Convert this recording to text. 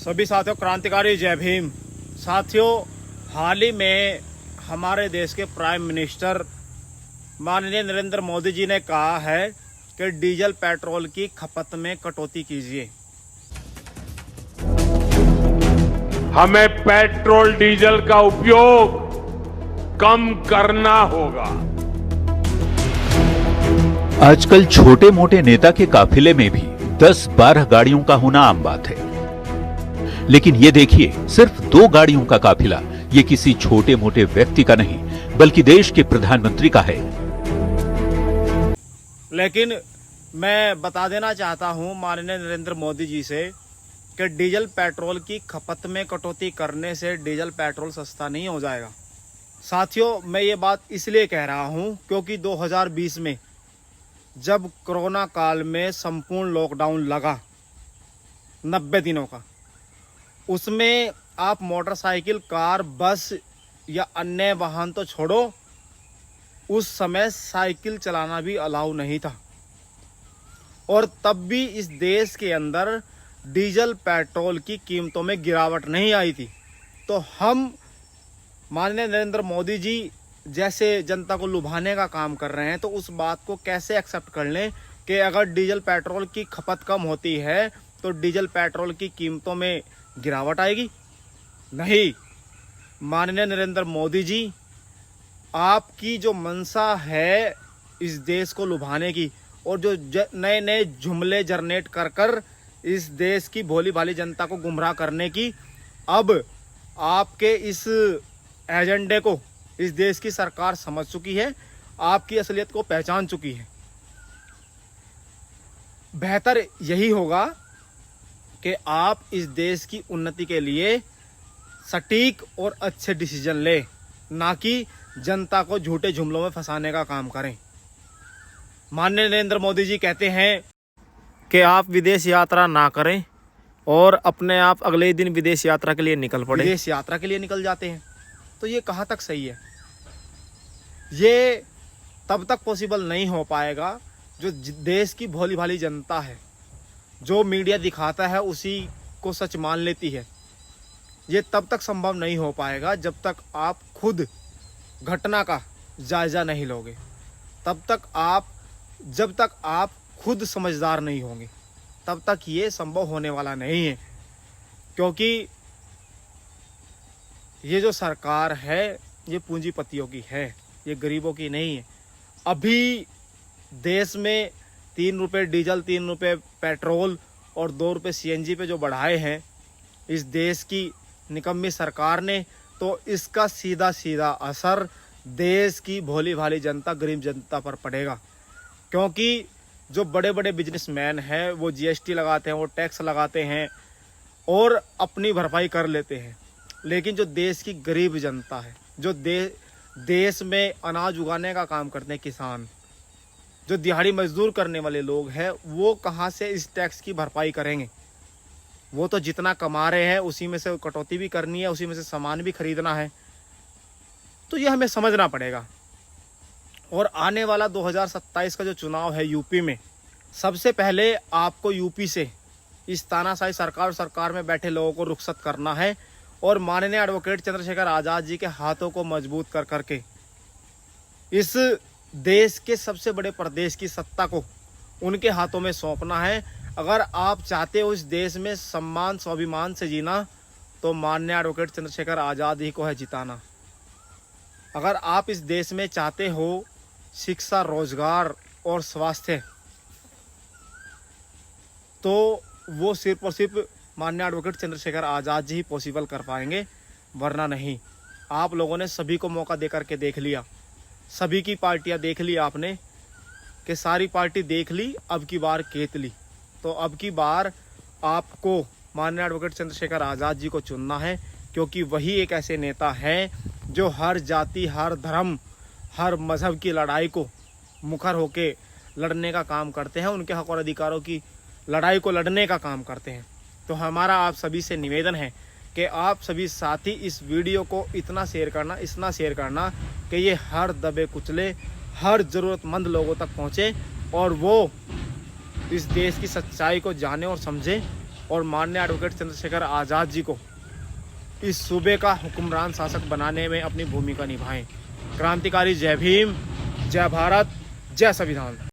सभी साथियों, क्रांतिकारी जय भीम। साथियों, हाल ही में हमारे देश के प्राइम मिनिस्टर माननीय नरेंद्र मोदी जी ने कहा है कि डीजल पेट्रोल की खपत में कटौती कीजिए। हमें पेट्रोल डीजल का उपयोग कम करना होगा। आजकल छोटे मोटे नेता के काफिले में भी 10-12 गाड़ियों का होना आम बात है, लेकिन ये देखिए, सिर्फ 2 गाड़ियों का काफिला ये किसी छोटे मोटे व्यक्ति का नहीं बल्कि देश के प्रधानमंत्री का है। लेकिन मैं बता देना चाहता हूं माननीय नरेंद्र मोदी जी से कि डीजल पेट्रोल की खपत में कटौती करने से डीजल पेट्रोल सस्ता नहीं हो जाएगा। साथियों, मैं ये बात इसलिए कह रहा हूं क्योंकि 2020 में जब कोरोना काल में संपूर्ण लॉकडाउन लगा 90 दिनों का, उसमें आप मोटरसाइकिल, कार, बस या अन्य वाहन तो छोड़ो, उस समय साइकिल चलाना भी अलाउ नहीं था। और तब भी इस देश के अंदर डीजल पेट्रोल की कीमतों में गिरावट नहीं आई थी। तो हम माननीय नरेंद्र मोदी जी जैसे जनता को लुभाने का काम कर रहे हैं, तो उस बात को कैसे एक्सेप्ट कर लें कि अगर डीजल पेट्रोल की खपत कम होती है तो डीजल पेट्रोल की कीमतों में गिरावट आएगी? नहीं। माननीय नरेंद्र मोदी जी, आपकी जो मंशा है इस देश को लुभाने की और जो नए नए जुमले जनरेट कर कर इस देश की भोली भाली जनता को गुमराह करने की, अब आपके इस एजेंडे को इस देश की सरकार समझ चुकी है, आपकी असलियत को पहचान चुकी है। बेहतर यही होगा कि आप इस देश की उन्नति के लिए सटीक और अच्छे डिसीजन लें, ना कि जनता को झूठे जुमलों में फंसाने का काम करें। माननीय नरेंद्र मोदी जी कहते हैं कि आप विदेश यात्रा ना करें और अपने आप अगले दिन विदेश यात्रा के लिए निकल पड़े। विदेश यात्रा के लिए निकल जाते हैं, तो ये कहाँ तक सही है? ये तब तक पॉसिबल नहीं हो पाएगा जो देश की भोली भाली जनता है, जो मीडिया दिखाता है उसी को सच मान लेती है। ये तब तक संभव नहीं हो पाएगा जब तक आप खुद घटना का जायजा नहीं लोगे, जब तक आप खुद समझदार नहीं होंगे, तब तक ये संभव होने वाला नहीं है। क्योंकि ये जो सरकार है ये पूंजीपतियों की है, ये गरीबों की नहीं है। अभी देश में 3 रुपये डीजल, 3 रुपये पेट्रोल और 2 रुपये सीएनजी पे जो बढ़ाए हैं इस देश की निकम्मी सरकार ने, तो इसका सीधा सीधा असर देश की भोली भाली जनता, गरीब जनता पर पड़ेगा। क्योंकि जो बड़े बड़े बिजनेसमैन हैं वो जीएसटी लगाते हैं, वो टैक्स लगाते हैं और अपनी भरपाई कर लेते हैं। लेकिन जो देश की गरीब जनता है, जो देश में अनाज उगाने का काम करते हैं किसान, जो दिहाड़ी मजदूर करने वाले लोग हैं, वो कहाँ से इस टैक्स की भरपाई करेंगे? वो तो जितना कमा रहे हैं उसी में से कटौती भी करनी है, उसी में से सामान भी खरीदना है। तो ये हमें समझना पड़ेगा। और आने वाला 2027 का जो चुनाव है यूपी में, सबसे पहले आपको यूपी से इस तानाशाही सरकार और सरकार में बैठे लोगों को रुखसत करना है और माननीय एडवोकेट चंद्रशेखर आजाद जी के हाथों को मजबूत कर करके इस देश के सबसे बड़े प्रदेश की सत्ता को उनके हाथों में सौंपना है। अगर आप चाहते हो इस देश में सम्मान स्वाभिमान से जीना, तो माननीय एडवोकेट चंद्रशेखर आजाद ही को है जिताना। अगर आप इस देश में चाहते हो शिक्षा, रोजगार और स्वास्थ्य, तो वो सिर्फ और सिर्फ माननीय एडवोकेट चंद्रशेखर आजाद जी ही पॉसिबल कर पाएंगे, वरना नहीं। आप लोगों ने सभी को मौका दे करके देख लिया, सभी की पार्टियां देख ली आपने कि सारी पार्टी देख ली, अब की बार केत ली। तो अब की बार आपको माननीय एडवोकेट चंद्रशेखर आजाद जी को चुनना है, क्योंकि वही एक ऐसे नेता हैं जो हर जाति, हर धर्म, हर मजहब की लड़ाई को मुखर होके लड़ने का काम करते हैं, उनके हक और अधिकारों की लड़ाई को लड़ने का काम करते हैं। तो हमारा आप सभी से निवेदन है कि आप सभी साथी इस वीडियो को इतना शेयर करना कि ये हर दबे कुचले, हर ज़रूरतमंद लोगों तक पहुँचे और वो इस देश की सच्चाई को जाने और समझे और माननीय एडवोकेट चंद्रशेखर आज़ाद जी को इस सूबे का हुक्मरान शासक बनाने में अपनी भूमिका निभाएं। क्रांतिकारी जय भीम, जय भारत, जय संविधान।